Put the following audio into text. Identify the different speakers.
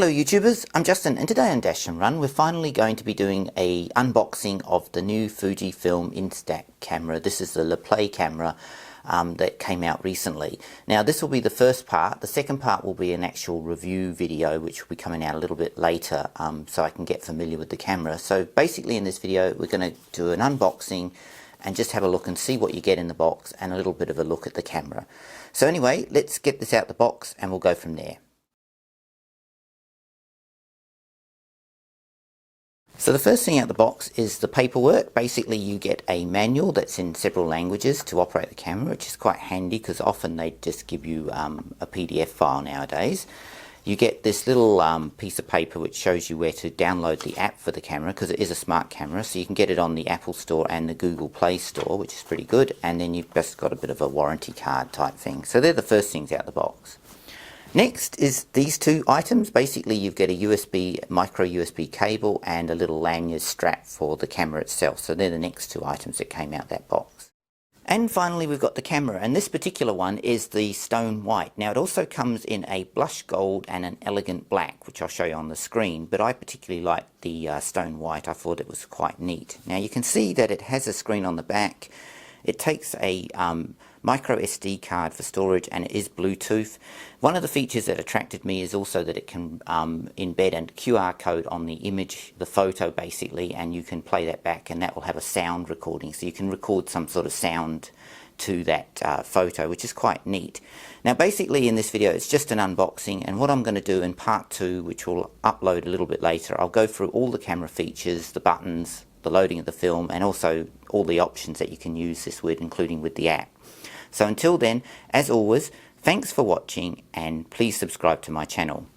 Speaker 1: Hello YouTubers, I'm Justin and today on Dashandrun we're finally going to be doing a unboxing of the new Fujifilm Instax camera. This is the LiPlay camera that came out recently. Now this will be the first part. The second part will be an actual review video which will be coming out a little bit later so I can get familiar with the camera. So basically in this video we're going to do an unboxing and just have a look and see what you get in the box and a little bit of a look at the camera. So anyway, let's get this out the box and we'll go from there. So the first thing out the box is the paperwork. Basically you get a manual that's in several languages to operate the camera, which is quite handy because often they just give you a PDF file nowadays. You get this little piece of paper which shows you where to download the app for the camera because it is a smart camera, so you can get it on the Apple Store and the Google Play Store, which is pretty good, and then you've just got a bit of a warranty card type thing. So they're the first things out the box. Next is these two items. Basically you get a micro USB cable and a little lanyard strap for the camera itself. So they're the next two items that came out that box. And finally we've got the camera, and this particular one is the stone white. Now it also comes in a blush gold and an elegant black, which I'll show you on the screen, but I particularly like the stone white. I thought it was quite neat. Now you can see that it has a screen on the back. It takes a micro SD card for storage and it is Bluetooth. One of the features that attracted me is also that it can embed a QR code on the image, the photo basically, and you can play that back and that will have a sound recording, so you can record some sort of sound to that photo, which is quite neat. Now basically in this video it's just an unboxing, and what I'm going to do in part 2, which we'll upload a little bit later, I'll go through all the camera features, the buttons, the loading of the film, and also all the options that you can use this with, including with the app. So until then, as always, thanks for watching and please subscribe to my channel.